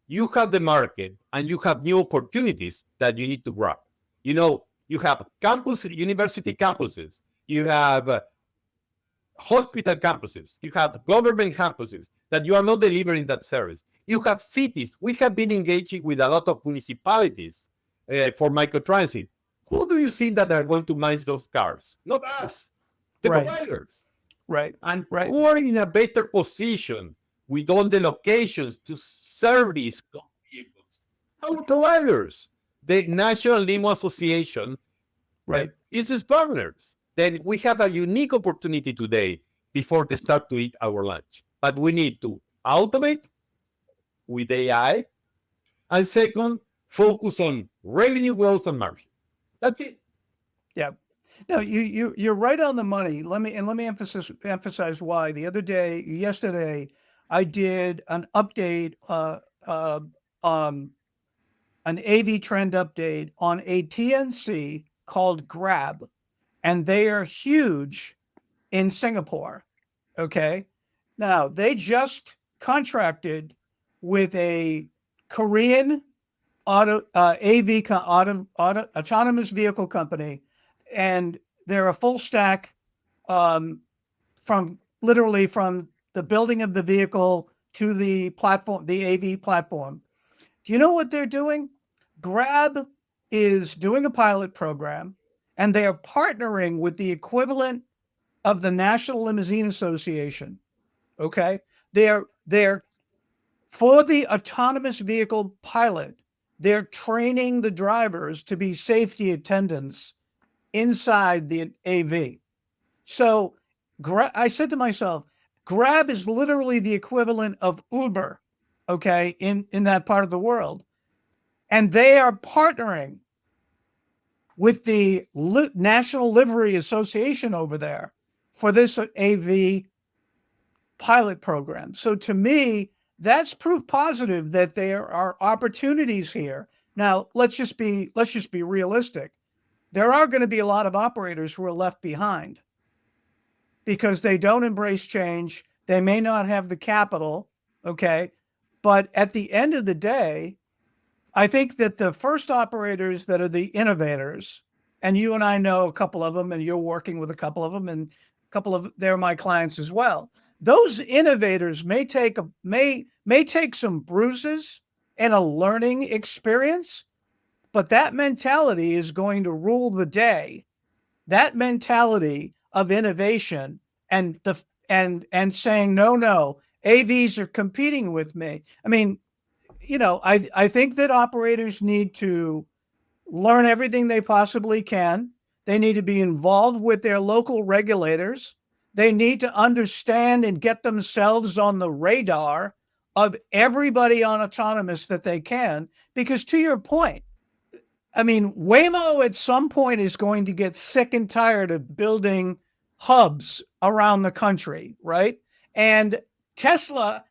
[SPEAKER 3] you have the market, and you have new opportunities that you need to grab. You have university campuses, you have hospital campuses, you have government campuses that you are not delivering that service. You have cities. We have been engaging with a lot of municipalities for microtransit. Who do you think that are going to manage those cars? Not us, the providers.
[SPEAKER 2] Right.
[SPEAKER 3] And who are in a better position with all the locations to serve these vehicles? Our providers, the National Limo Association, business partners. Then we have a unique opportunity today before they start to eat our lunch. But we need to automate with AI, and second, focus on revenue growth and margin. That's it.
[SPEAKER 2] Yeah. No, you're right on the money. Let me emphasize why. Yesterday, I did an update, an AV trend update on a TNC called Grab, and they are huge in Singapore. Okay, now they just contracted with a Korean autonomous vehicle company, and they're a full stack from the building of the vehicle to the platform, the AV platform. Do you know what they're doing? Grab is doing a pilot program, and they are partnering with the equivalent of the National Limousine Association. Okay, they're for the autonomous vehicle pilot. They're training the drivers to be safety attendants inside the AV. So I said to myself, Grab is literally the equivalent of Uber, okay, in that part of the world. And they are partnering with the National Livery Association over there for this AV pilot program. So to me, that's proof positive that there are opportunities here. Now, let's just be realistic. There are going to be a lot of operators who are left behind because they don't embrace change. They may not have the capital, okay? But at the end of the day, I think that the first operators that are the innovators, and you and I know a couple of them, and you're working with a couple of them, and a couple of they're my clients as well. Those innovators may take some bruises and a learning experience, but that mentality is going to rule the day. That mentality of innovation and saying no, AVs are competing with me. I mean, I think that operators need to learn everything they possibly can. They need to be involved with their local regulators. They need to understand and get themselves on the radar of everybody on autonomous that they can. Because to your point, I mean, Waymo at some point is going to get sick and tired of building hubs around the country, right? And Tesla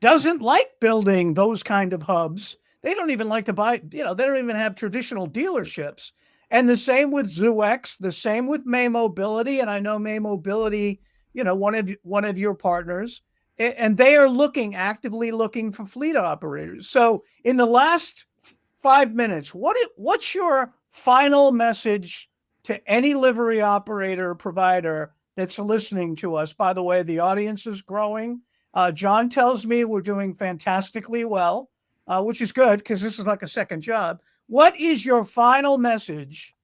[SPEAKER 2] doesn't like building those kind of hubs. They don't even like to buy, they don't even have traditional dealerships. And the same with ZooX, the same with May Mobility. And I know May Mobility, one of your partners, and they are actively looking for fleet operators. So in the last 5 minutes, what's your final message to any livery operator provider that's listening to us? By the way, the audience is growing. John tells me we're doing fantastically well, which is good because this is like a second job. What is your final message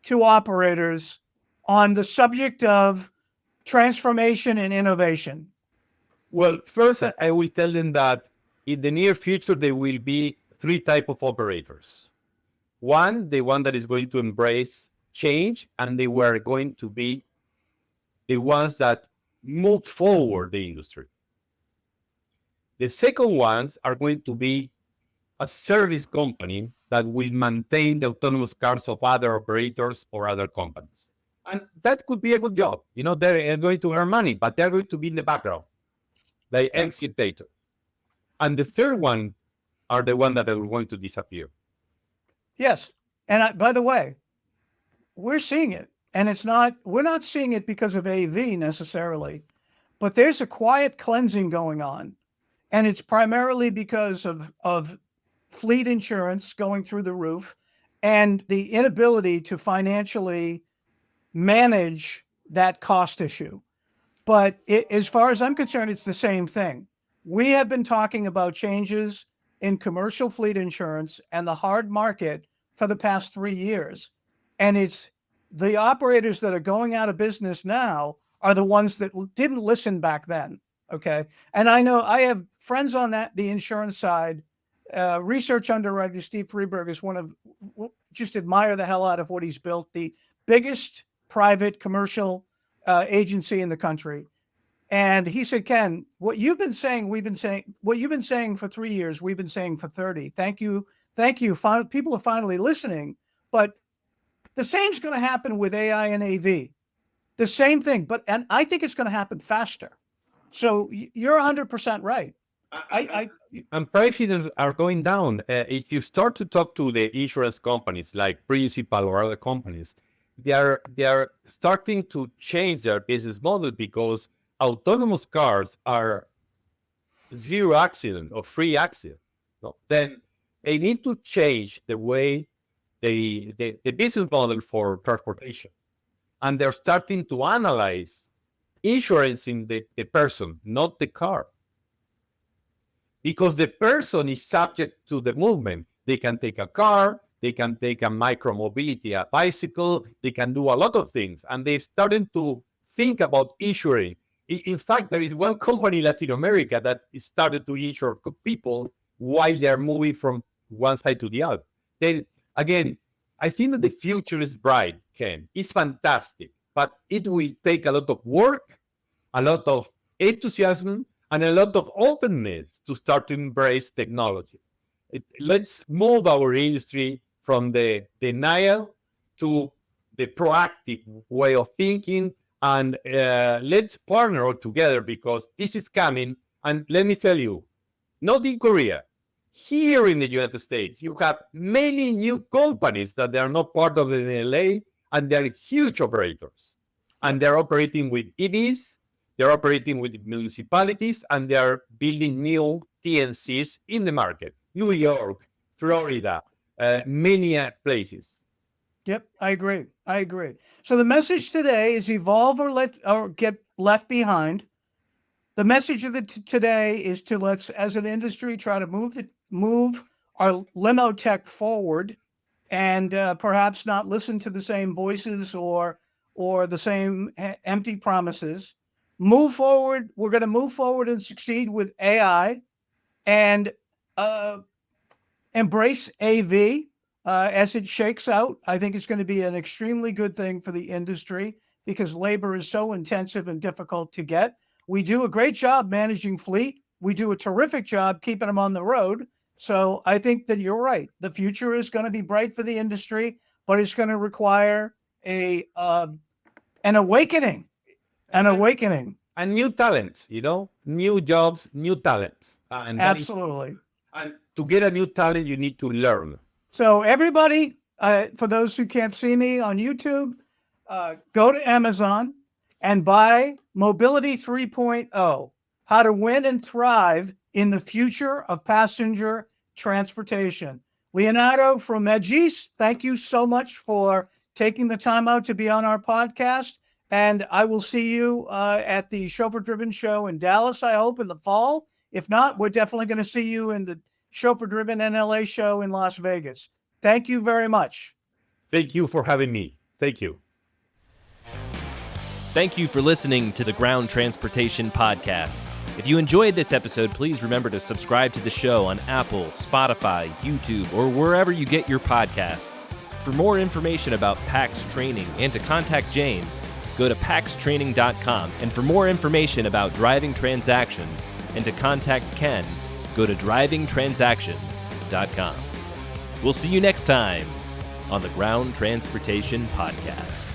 [SPEAKER 2] to operators on the subject of transformation and innovation?
[SPEAKER 3] Well, first, I will tell them that in the near future, there will be 3 types of operators. One, the one that is going to embrace change, and they were going to be the ones that move forward the industry. The second ones are going to be a service company that will maintain the autonomous cars of other operators or other companies. And that could be a good job. They're going to earn money, but they're going to be in the background, like executators. And the third one are the ones that are going to disappear.
[SPEAKER 2] Yes. And by the way, we're seeing it. And we're not seeing it because of AV necessarily, but there's a quiet cleansing going on. And it's primarily because of fleet insurance going through the roof and the inability to financially manage that cost issue. But as far as I'm concerned, it's the same thing. We have been talking about changes in commercial fleet insurance and the hard market for the past 3 years. And it's the operators that are going out of business now are the ones that didn't listen back then. Okay. And I know I have friends on the insurance side. Research underwriter Steve Freeberg is just admire the hell out of what he's built. The biggest private commercial agency in the country. And he said, Ken, what you've been saying for 3 years, we've been saying for 30. Thank you. People are finally listening. But the same's going to happen with AI and AV. The same thing, and I think it's going to happen faster. So you're 100% right.
[SPEAKER 3] And prices are going down. If you start to talk to the insurance companies like Principal or other companies, they are starting to change their business model because autonomous cars are zero accident or free accident. No? Then they need to change the way the business model for transportation. And they're starting to analyze insurance in the person, not the car. Because the person is subject to the movement. They can take a car, they can take a micro-mobility, a bicycle, they can do a lot of things. And they've started to think about insuring. In fact, there is one company in Latin America that started to insure people while they're moving from one side to the other. Again, I think that the future is bright, Ken. It's fantastic, but it will take a lot of work, a lot of enthusiasm, and a lot of openness to start to embrace technology. Let's move our industry from the denial to the proactive way of thinking, and let's partner all together because this is coming. And let me tell you, not in Korea, here in the United States, you have many new companies that they are not part of the NLA, and they're huge operators. And they're operating with EVs, they're operating with municipalities, and they're building new TNCs in the market. New York, Florida, many places.
[SPEAKER 2] Yep, I agree. So the message today is evolve or get left behind. The message of today is to let's, as an industry, try to move our limo tech forward, and perhaps not listen to the same voices or the same empty promises. Move forward. We're going to move forward and succeed with AI, and embrace AV as it shakes out. I think it's going to be an extremely good thing for the industry because labor is so intensive and difficult to get. We do a great job managing fleet. We do a terrific job keeping them on the road. So I think that you're right. The future is going to be bright for the industry, but it's going to require an awakening.
[SPEAKER 3] And new talents, new jobs, new talents. And
[SPEAKER 2] Absolutely.
[SPEAKER 3] And to get a new talent, you need to learn.
[SPEAKER 2] So everybody, for those who can't see me on YouTube, go to Amazon and buy Mobility 3.0, How to Win and Thrive in the Future of Passenger Transportation. Leonardo from Magiis, thank you so much for taking the time out to be on our podcast. And I will see you at the Chauffeur Driven show in Dallas, I hope, in the fall. If not, we're definitely going to see you in the Chauffeur Driven NLA show in Las Vegas. Thank you very much.
[SPEAKER 3] Thank you for having me. Thank you.
[SPEAKER 1] Thank you for listening to the Ground Transportation Podcast. If you enjoyed this episode, please remember to subscribe to the show on Apple, Spotify, YouTube, or wherever you get your podcasts. For more information about PAX training and to contact James, go to paxtraining.com. And for more information about driving transactions and to contact Ken, go to drivingtransactions.com. We'll see you next time on the Ground Transportation Podcast.